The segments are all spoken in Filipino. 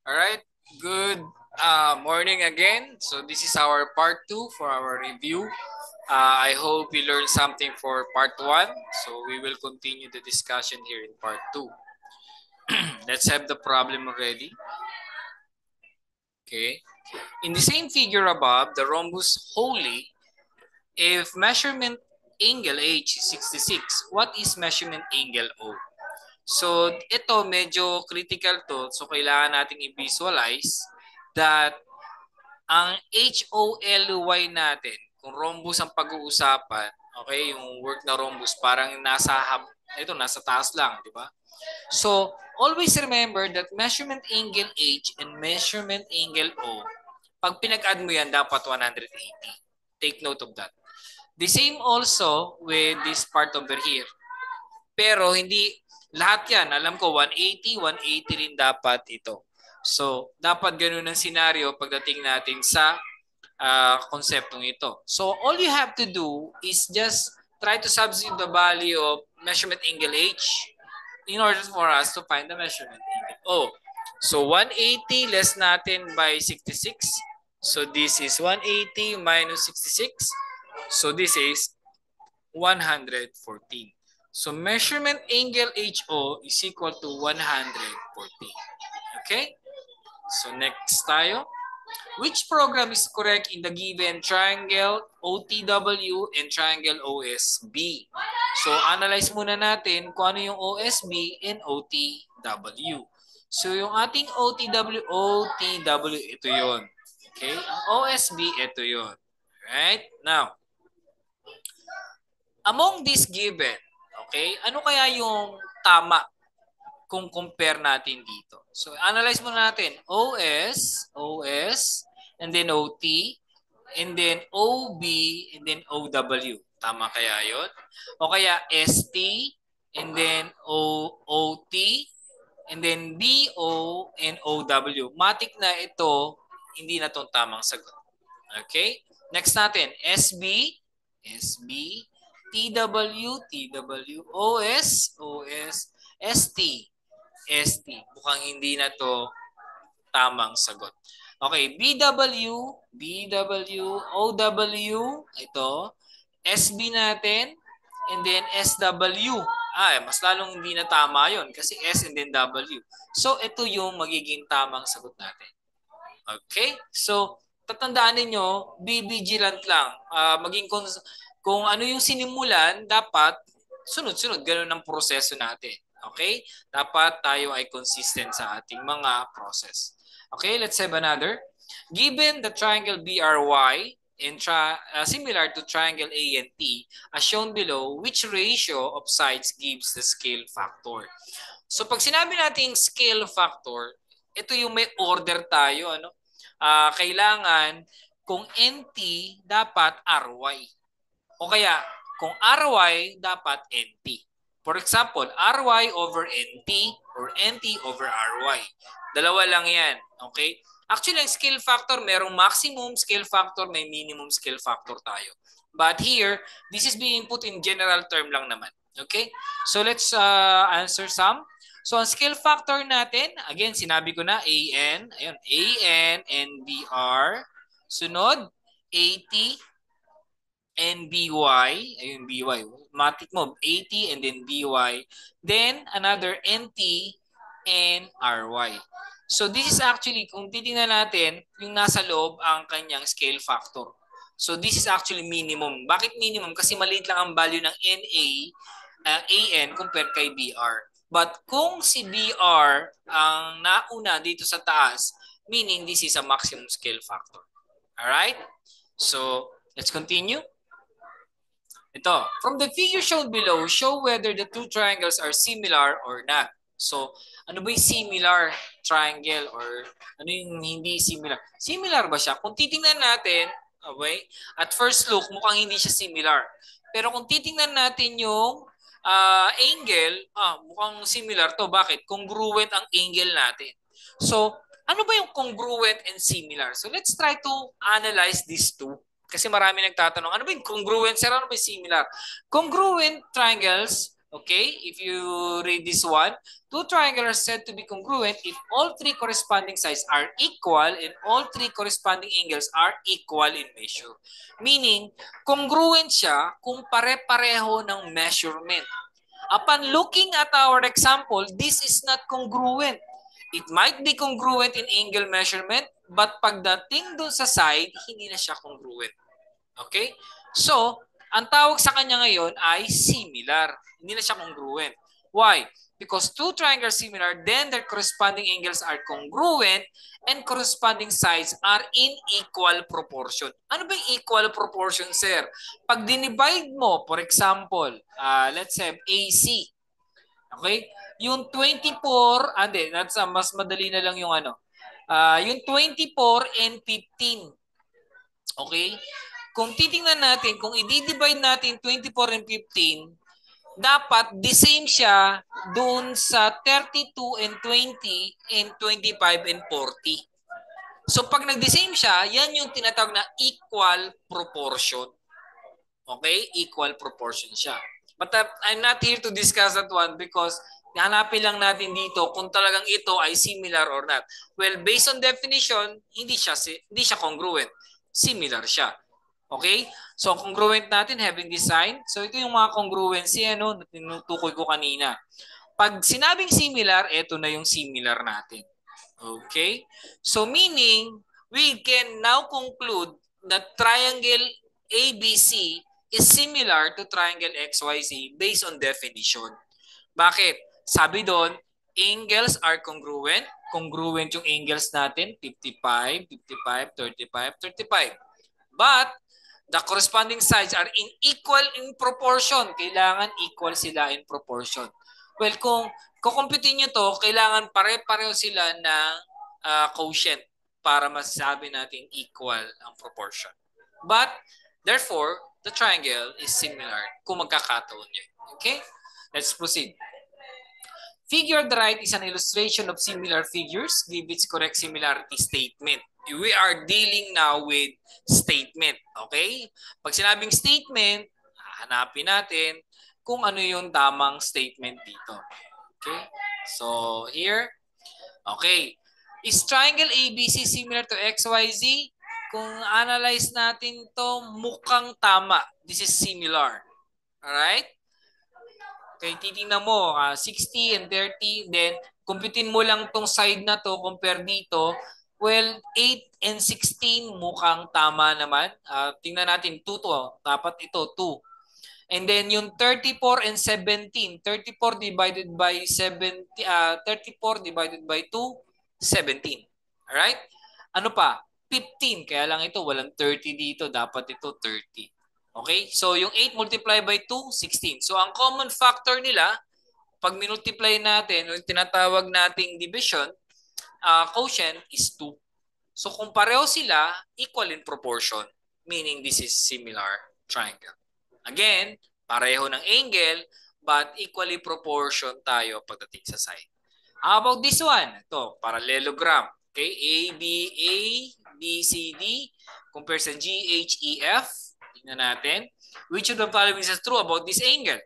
Alright, good morning again. So this is our part 2 for our review. I hope you learned something for part 1. So we will continue the discussion here in part 2. Let's have the problem already. Okay. In the same figure above, the rhombus wholly, if measurement angle H is 66, what is measurement angle O? So ito medyo critical to. So kailangan nating i-visualize that ang HOLY natin, kung rhombus ang pag-uusapan, okay, yung work na rhombus parang nasa taas lang, di ba? So, always remember that measurement angle H and measurement angle O, pag pinag-add mo yan, dapat 180. Take note of that. The same also with this part over here. Pero hindi lahat yan. Alam ko 180, 180 rin dapat ito. So, dapat ganun ang senaryo pagdating natin sa konseptong ito. So, all you have to do is just try to substitute the value of measurement angle H in order for us to find the measurement angle O. So, 180 less natin by 66. So, this is 180 minus 66. So, this is 114. So, measurement angle HO is equal to 114. Okay? So, next tayo. Which program is correct in the given triangle OTW and triangle OSB? So, analyze muna natin kung ano yung OSB and OTW. So, yung ating OTW, ito yon. Okay? Ang OSB, ito yon. Right? Now, among this given, okay, ano kaya yung tama kung compare natin dito? So, analyze muna natin. OS, and then OT, and then OB, and then OW. Tama kaya yun? O kaya ST, and then OT, and then BO, and OW. Matik na ito, hindi na itong tamang sagot. Okay? Next natin, SB, TW, OS, ST, Mukhang hindi na to tamang sagot. Okay, BW, OW, ito, SB natin, and then SW. Mas lalong hindi na tama yon kasi S and then W. So, ito yung magiging tamang sagot natin. Okay? So, tatandaan ninyo, be vigilant lang. Kung ano yung sinimulan, dapat sunod-sunod. Ganun ang proseso natin. Okay? Dapat tayo ay consistent sa ating mga process. Okay, let's have another. Given the triangle BRY and similar to triangle ANT, as shown below, which ratio of sides gives the scale factor? So pag sinabi natin scale factor, ito yung may order tayo. Kailangan kung NT, dapat RY. O kaya, kung RY, dapat NT. For example, RY over NT or NT over RY. Dalawa lang yan. Okay? Actually, ang scale factor, merong maximum scale factor, may minimum scale factor tayo. But here, this is being put in general term lang naman. Okay? So let's answer some. So ang scale factor natin, again, sinabi ko na, AN. Ayun, AN and BR. Sunod, AT and BY. Ayun, BY. Matik mo, AT and then BY. Then, another NT and RY. So this is actually, kung titingnan natin, yung nasa loob ang kanyang scale factor. So this is actually minimum. Bakit minimum? Kasi maliit lang ang value ng NA, AN compared kay BR. But kung si BR ang nauna dito sa taas, meaning this is a maximum scale factor. Alright? So, let's continue. Ito, from the figure shown below, show whether the two triangles are similar or not. So, ano ba yung similar triangle or ano yung hindi similar? Similar ba siya? Kung titingnan natin, okay, at first look, mukhang hindi siya similar. Pero kung titingnan natin yung angle, mukhang similar to. Bakit? Congruent ang angle natin. So, ano ba yung congruent and similar? So, let's try to analyze these two. Kasi marami nagtatanong, ano ba yung congruent, sir? Ano ba yung similar? Congruent triangles Okay, if you read this one, two triangles are said to be congruent if all three corresponding sides are equal and all three corresponding angles are equal in measure. Meaning, congruent siya kung pare-pareho ng measurement. Upon looking at our example, this is not congruent. It might be congruent in angle measurement, but pagdating dun sa side, hindi na siya congruent. Okay? So, ang tawag sa kanya ngayon ay similar. Hindi na siya congruent. Why? Because two triangles are similar, then their corresponding angles are congruent and corresponding sides are in equal proportion. Ano ba yung equal proportion, sir? Pag dinivide mo, for example, let's say AC. Okay? Yung 24, hindi, mas madali na lang yung ano. Yung 24 and 15. Okay? Kung titingnan natin, kung i-divide natin 24 and 15, dapat the same siya doon sa 32 and 20 and 25 and 40. So pag nag-the same siya, yan yung tinatawag na equal proportion. Okay? Equal proportion siya. But I'm not here to discuss that one because hanapin lang natin dito kung talagang ito ay similar or not. Well, based on definition, hindi siya congruent. Similar siya. Okay? So, congruent natin, having design. So, ito yung mga congruency na tinutukoy ko kanina. Pag sinabing similar, ito na yung similar natin. Okay? So, meaning, we can now conclude that triangle ABC is similar to triangle XYZ based on definition. Bakit? Sabi doon, angles are congruent. Congruent yung angles natin, 55, 55, 35, 35. But, the corresponding sides are equal in proportion. Kailangan equal sila in proportion. Well, kung kukumputin nyo to, kailangan pare-pareho sila ng quotient para masasabi natin equal ang proportion. But, therefore, the triangle is similar kung magkakataon nyo. Okay? Let's proceed. Figure on the right is an illustration of similar figures. Give its correct similarity statement. We are dealing now with statement. Okay? Pag sinabing statement, hanapin natin kung ano yung tamang statement dito. Okay? So, here. Okay. Is triangle ABC similar to XYZ? Kung analyze natin to, mukhang tama. This is similar. Alright? Okay, titingnan mo, 60 and 30, then kumputin mo lang tong side na to, compare dito. Well, 8 and 16 mukhang tama naman. Tingnan natin, 2 to. Dapat ito, 2. And then yung 34 and 17, 34 divided by 70, 34 divided by 2, 17. Alright? Ano pa? 15. Kaya lang ito, walang 30 dito. Dapat ito 30. Okay? So, yung 8 multiplied by 2, 16. So, ang common factor nila, pag minultiply natin, yung tinatawag nating division, quotient is 2. So, kung pareho sila, equal in proportion, meaning this is similar triangle. Again, pareho ng angle, but equally proportion tayo pagdating sa side. How about this one? Ito, parallelogram. Okay, ABCD compares sa GHEF. Tingnan natin. Which of the following is true about this angle?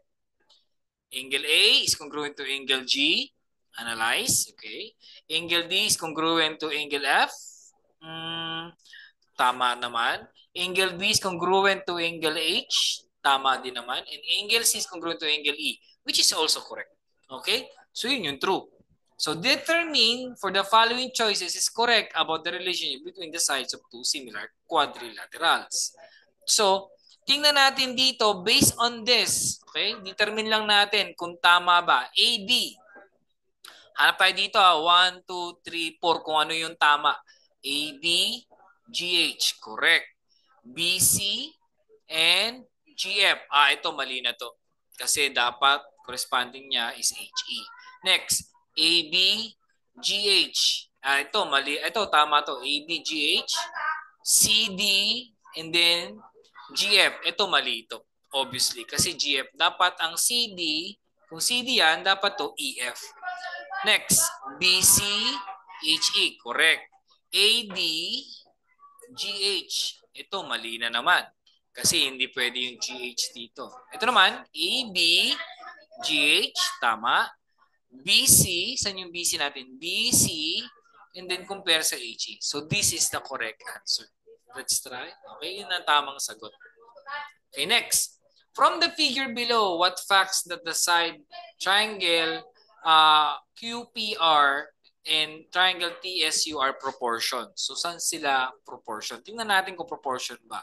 Angle A is congruent to angle G. Analyze. Okay. Angle D is congruent to angle F. Tama naman. Angle B is congruent to angle H. Tama din naman. And angle C is congruent to angle E, which is also correct. Okay? So yun yung true. So determine for the following choices is correct about the relationship between the sides of two similar quadrilaterals. So, tingnan natin dito based on this. Okay? Determine lang natin kung tama ba. AB. Hanap tayo dito 1, 2, 3, 4 kung ano yung tama. AB, GH. Correct. BC and GF. Ito mali na to. Kasi dapat corresponding niya is HE. Next, AB, GH. Ito mali. Ito tama to. AB, GH, CD, and then GF. Ito mali ito. Obviously. Kasi GF. Dapat ang CD, kung CD yan, dapat to EF. Next, BC, HE. Correct. AD, GH. Ito mali na naman. Kasi hindi pwede yung GH dito. Ito naman, AB, GH, tama. BC, saan yung BC natin? BC, and then compare sa HE. So this is the correct answer. Let's try. Okay, yun ang tamang sagot. Okay, next. From the figure below, what facts that the side triangle QPR and triangle TSU are proportion? So saan sila proportion? Tingnan natin kung proportion ba.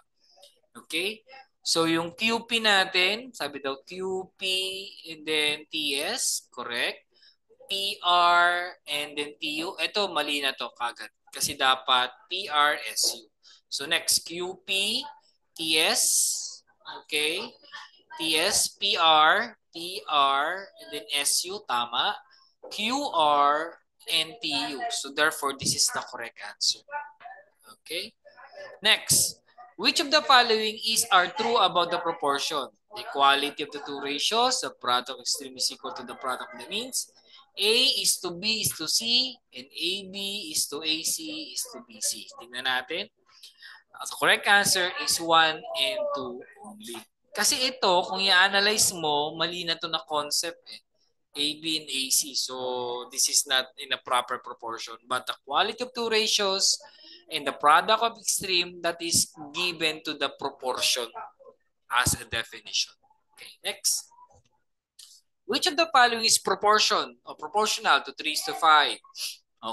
Okay? So yung QP natin, sabi daw QP and then TS, correct? PR and then TU. Ito, mali na to kagad. Kasi dapat PRSU. So next, QP, TS, okay? TS, PR, and then SU, tama. QR, and TU. So therefore, this is the correct answer. Okay? Next, which of the following are true about the proportion? The equality of the two ratios, the product of extreme is equal to the product of the means. A is to B is to C, and AB is to AC is to BC. Tingnan natin. The correct answer is 1 and 2 only. Kasi ito, kung i-analyze mo, mali na to na concept eh. AB and AC. So, this is not in a proper proportion. But the quality of two ratios and the product of extreme, that is given to the proportion as a definition. Okay, next. Which of the following is proportion or proportional to 3:5?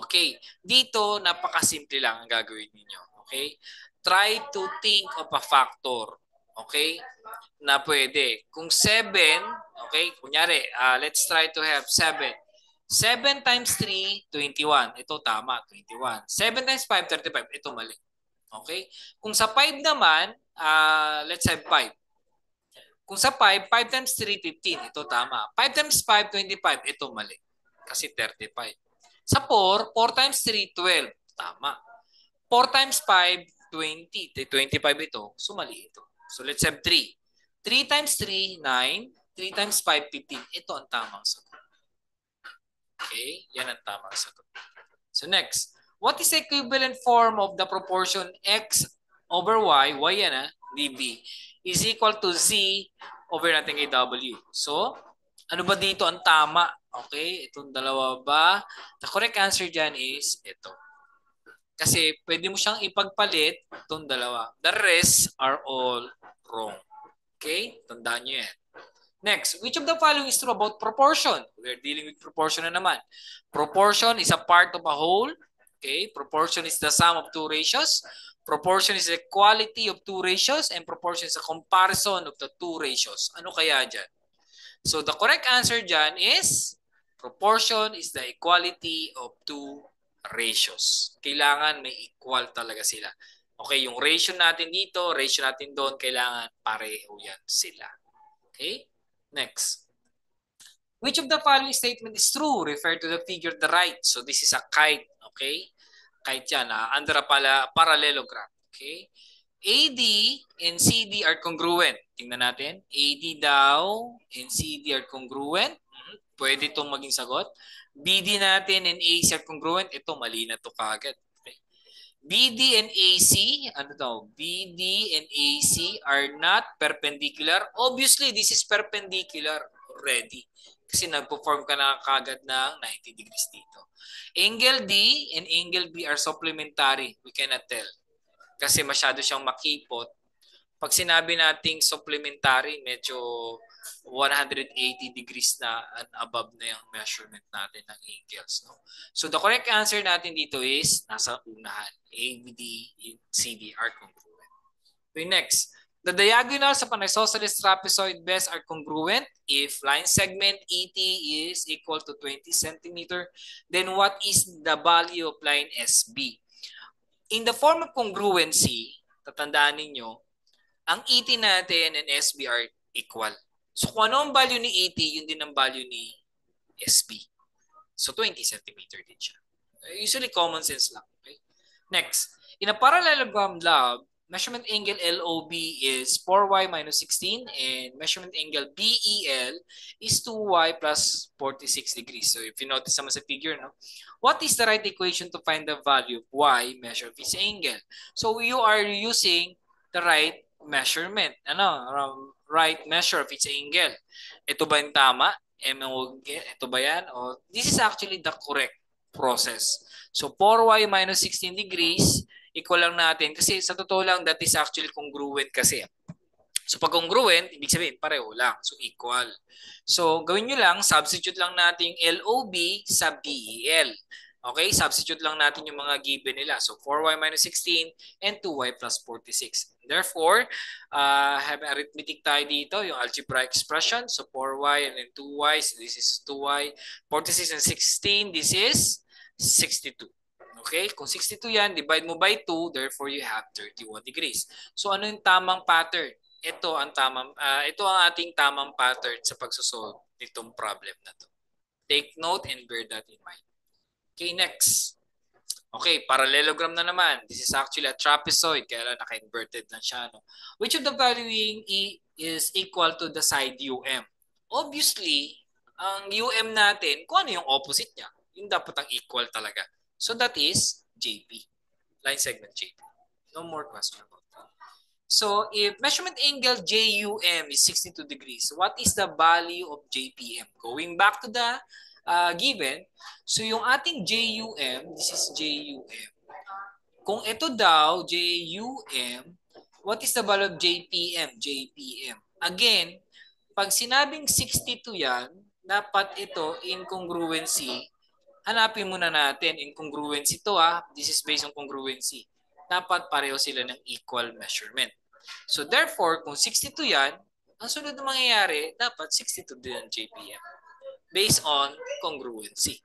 Okay. Dito, napakasimple lang ang gagawin niyo. Okay? Try to think of a factor. Okay? Na pwede. Kung 7, okay? Kunyari, let's try to have 7. 7 times 3, 21. Ito tama, 21. 7 times 5, 35. Ito mali. Okay? Kung sa 5 naman, let's have 5. Kung sa 5, 5 times 3, 15. Ito tama. 5 times 5, 25. Ito mali. Kasi 35. Sa 4, 4 times 3, 12. Tama. 4 times 5, 20. 25 ito. So mali ito. So let's have 3. 3 times 3, 9. 3 times 5, 15. Ito ang tamang sagot. Okay? Yan ang tamang sagot. So next. What is the equivalent form of the proportion x over y? Y yan dB. Is equal to Z over natin kay W. So, ano ba dito ang tama? Okay, itong dalawa ba? The correct answer dyan is ito. Kasi pwede mo siyang ipagpalit itong dalawa. The rest are all wrong. Okay, tandaan nyo yan. Next, which of the following is true about proportion? We're dealing with proportion na naman. Proportion is a part of a whole. Okay, proportion is the sum of two ratios. Proportion is the quality of two ratios and proportion is a comparison of the two ratios. Ano kaya dyan? So the correct answer dyan is proportion is the equality of two ratios. Kailangan may equal talaga sila. Okay, yung ratio natin dito, ratio natin doon, kailangan pareho yan sila. Okay? Next. Which of the following statement is true? Refer to the figure to the right. So this is a kite. Okay? Kahit yan, under a parallelogram. Okay? AD and CD are congruent. Tingnan natin. AD daw and CD are congruent. Pwede itong maging sagot. BD natin and AC are congruent. Ito, mali na ito kagad. Okay? BD and AC, ano to? BD and AC are not perpendicular. Obviously, this is perpendicular already. Kasi nag-perform ka na kagad ng 90 degrees dito. Angle D and angle B are supplementary. We cannot tell. Kasi masyado siyang makipot. Pag sinabi nating supplementary, medyo 180 degrees na and above na yung measurement natin ng angles. No? So the correct answer natin dito is nasa unahan. ABD and CD are congruent. Okay, next. The diagonals of an isosceles trapezoid base are congruent if line segment ET is equal to 20 cm. Then what is the value of line SB? In the form of congruency, tatandaan ninyo, ang ET natin and SB are equal. So kung ano ang value ni ET, yun din ang value ni SB. So 20 cm din siya. Usually common sense lang. Okay? Next, in a parallelogram lab, measurement angle LOB is 4y minus 16 and measurement angle BEL is 2y plus 46 degrees. So if you notice naman sa figure, no? What is the right equation to find the value of y measure of its angle? So you are using the right measurement. Right measure of its angle. Ito ba yung tama? Ito ba yan? O, this is actually the correct process. So 4y minus 16 degrees, equal lang natin. Kasi sa totoo lang, that is actually congruent kasi. So pag congruent, ibig sabihin pareho lang. So equal. So gawin nyo lang, substitute lang natin yung LOB sa BEL. Okay, substitute lang natin yung mga given nila. So 4y minus 16 and 2y plus 46. Therefore, have arithmetic tayo dito, yung algebraic expression. So 4y and then 2y, so this is 2y. 46 and 16, this is 62. Okay, kung 62 yan, divide mo by 2, therefore you have 31 degrees. So ano yung tamang pattern? Ito ang ating tamang pattern sa pagsosolve nitong problem na to. Take note and bear that in mind. Okay, next. Okay, parallelogram na naman. This is actually a trapezoid, kaya lang naka-inverted na siya. No? Which of the following is equal to the side UM? Obviously, ang UM natin, kung ano yung opposite niya, yung dapat ang equal talaga. So that is JP. Line segment JP. No more question about that. So if measurement angle JUM is 62 degrees, what is the value of JPM? Going back to the given, so yung ating JUM, this is JUM. Kung ito daw, JUM, what is the value of JPM? JPM. Again, pag sinabing 62 yan, dapat ito incongruency. Hanapin muna natin incongruency to This is based on congruency. Dapat pareho sila ng equal measurement. So therefore, kung 62 yan, ang sunod na mangyayari, dapat 62 din ang JPM. Based on congruency.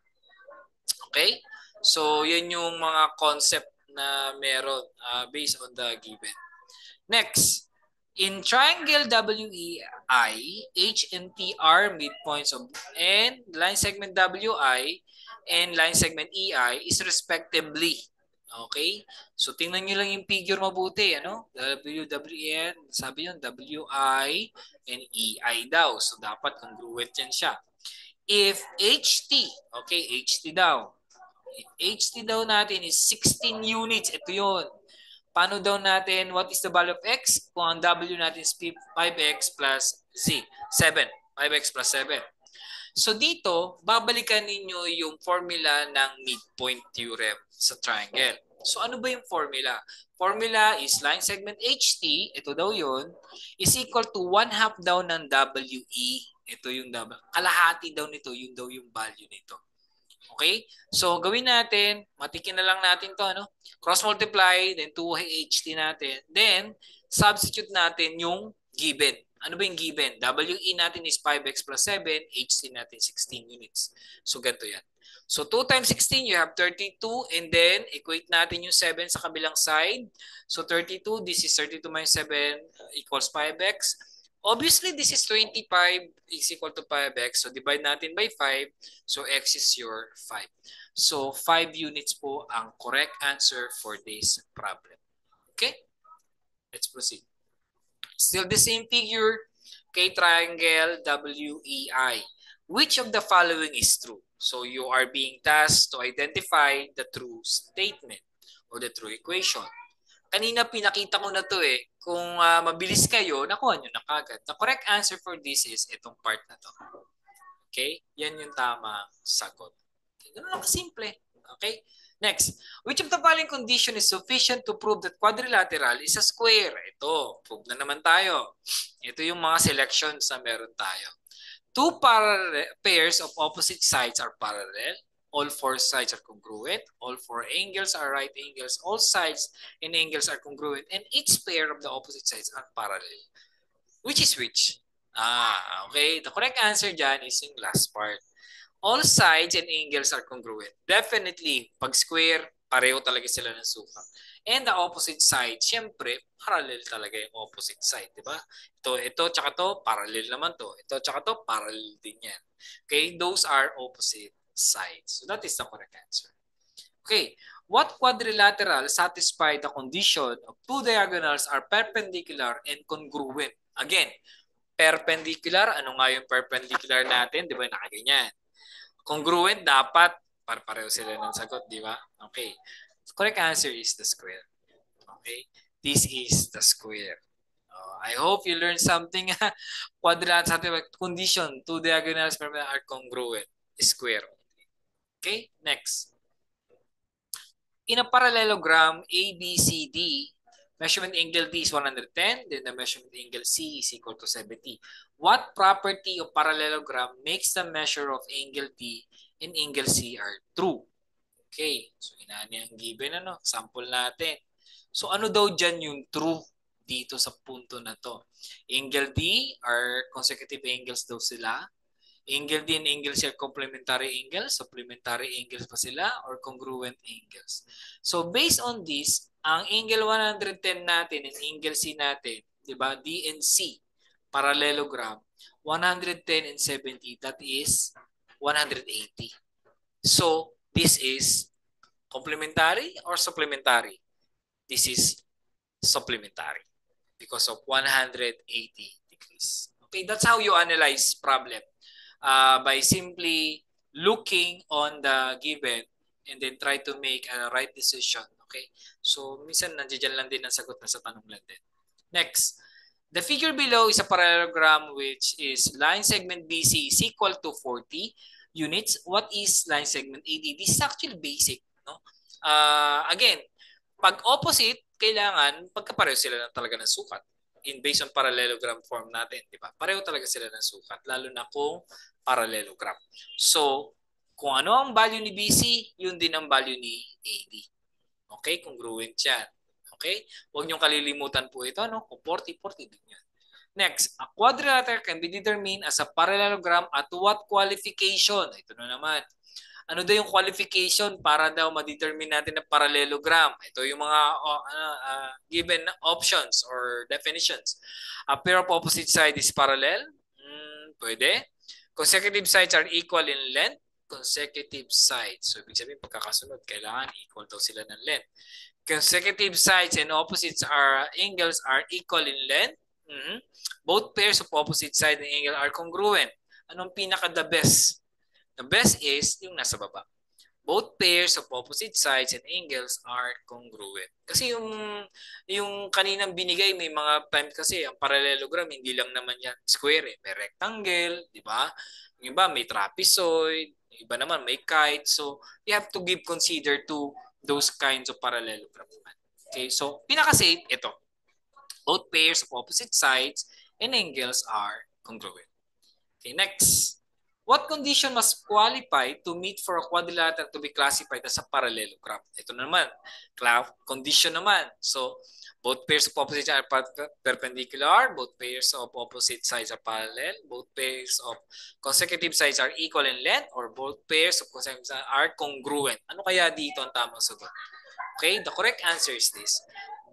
Okay? So yan yung mga concept na meron based on the given. Next, in triangle WEI, H and T are midpoints of and line segment WI and line segment EI is respectively. Okay? So tingnan niyo lang yung figure mabuti, ano? WWN, sabi yun WI and EI daw. So dapat congruent yan siya. If HT, okay, HT daw. HT daw natin is 16 units. Ito yun. Paano daw natin, what is the value of X? Kung ang W natin is 5X plus Z. 7. 5X plus 7. So dito, babalikan ninyo yung formula ng midpoint theorem sa triangle. So ano ba yung formula? Formula is line segment HT, ito daw yun, is equal to 1/2 daw ng WE. Ito yung kalahati daw nito, yun daw yung value nito. Okay? So gawin natin, matikin na lang natin to, ano? Cross multiply, then 2HT natin. Then substitute natin yung given. Ano ba yung given? WE natin is 5X plus 7, HT natin 16 units. So ganito yan. So 2 times 16, you have 32, and then equate natin yung 7 sa kabilang side. So 32, this is 32 minus 7 equals 5X. Obviously, this is 25 is equal to 5X. So divide natin by 5. So X is your 5. So 5 units po ang correct answer for this problem. Okay? Let's proceed. Still the same figure, okay, triangle WEI. Which of the following is true? So you are being tasked to identify the true statement or the true equation. Kanina pinakita ko na to eh. Kung mabilis kayo, nakuha nyo na kagad. The correct answer for this is itong part na to. Okay? Yan yung tamang sagot. Okay? Ganun lang kasimple. Okay? Next, which of the following condition is sufficient to prove that quadrilateral is a square? Ito, prove na naman tayo. Ito yung mga selections na meron tayo. Two pairs of opposite sides are parallel. All four sides are congruent. All four angles are right angles. All sides and angles are congruent. And each pair of the opposite sides are parallel. Which is which? Okay. The correct answer dyan is yung last part. All sides and angles are congruent. Definitely, pag square, pareho talaga sila ng sukat. And the opposite side, syempre, parallel talaga yung opposite side, di ba? Ito, tsaka to, parallel naman to. Ito, tsaka to, parallel din yan. Okay, those are opposite sides. So that is the correct answer. Okay, what quadrilateral satisfy the condition of two diagonals are perpendicular and congruent? Again, perpendicular, ano nga yung perpendicular natin? Di ba, nakaganyan. Congruent, dapat pareho sila ng sagot, di ba? Okay. The correct answer is the square. Okay. This is the square. I hope you learned something. Quadrilateral condition, two diagonals are congruent, square. Okay, next. In a parallelogram ABCD, measurement angle D is 110, then the measurement angle C is equal to 70. What property of parallelogram makes the measure of angle D and angle C are true? Okay, so inani ang given sample natin. So ano daw dyan yung true dito sa punto na to? Angle D are consecutive angles daw sila. Angle D and angle C are complementary angles, supplementary angles pa sila, or congruent angles. So based on this, ang angle 110 natin and angle C natin, di ba? D and C, parallelogram, 110 and 70, that is 180. So this is complementary or supplementary? This is supplementary because of 180 degrees. Okay, that's how you analyze problem. By simply looking on the given and then try to make a right decision. Okay? So, minsan nandiyan lang din ang sagot na sa tanong lang din. Next. The figure below is a parallelogram which is line segment BC is equal to 40 units. What is line segment AD? This is actually basic. No? Again, pag opposite, kailangan pagkapareho sila na talaga ng sukat based on parallelogram form natin, di ba? Pareho talaga sila ng sukat, lalo na kung parallelogram. So, kung ano ang value ni BC, yun din ang value ni AD. Okay? Congruent yan. Okay? Huwag niyong kalilimutan po ito, no? Kung 40 din yan. Next, a quadrilateral can be determined as a parallelogram at what qualification? Ito na naman. Ano daw yung qualification para daw ma-determine natin na parallelogram? Ito yung mga given options or definitions. A pair of opposite sides is parallel. Pwede. Consecutive sides are equal in length. Consecutive sides. So, ibig sabihin, pagkakasunod, kailangan equal daw sila ng length. Consecutive sides and opposites angles are equal in length. Both pairs of opposite side and angle are congruent. Anong pinaka-the best? The best is yung nasa baba. Both pairs of opposite sides and angles are congruent. Kasi yung kaninang binigay, may mga times kasi ang parallelogram, hindi lang naman yan square. May rectangle, di ba? Yung iba may trapezoid, yung iba naman may kite. So, you have to give consider to those kinds of parallelogram. Okay, so pinaka-safe, ito. Both pairs of opposite sides and angles are congruent. Okay, next. What condition must qualify to meet for a quadrilateral to be classified as a parallelogram? Ito naman, condition naman. So, both pairs of opposite sides are perpendicular, both pairs of opposite sides are parallel, both pairs of consecutive sides are equal in length, or both pairs of consecutive sides are congruent. Ano kaya dito ang tamang sagot? Okay, the correct answer is this.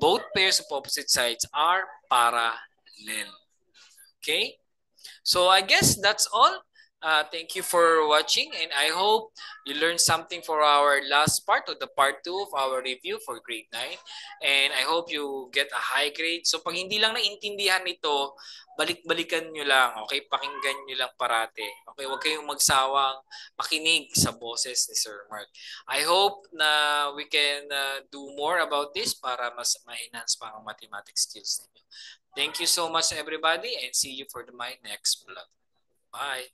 Both pairs of opposite sides are parallel. Okay? So I guess that's all. Thank you for watching, and I hope you learned something for our last part of the part 2 of our review for grade 9. And I hope you get a high grade. So pag hindi lang naintindihan ito, balik-balikan nyo lang. Okay? Pakinggan nyo lang parate. Okay? Huwag kayong magsawang makinig sa boses ni Sir Mark. I hope na we can do more about this para mas ma-enhance pa ang mathematics skills ninyo. Thank you so much everybody, and see you for my next vlog. Bye.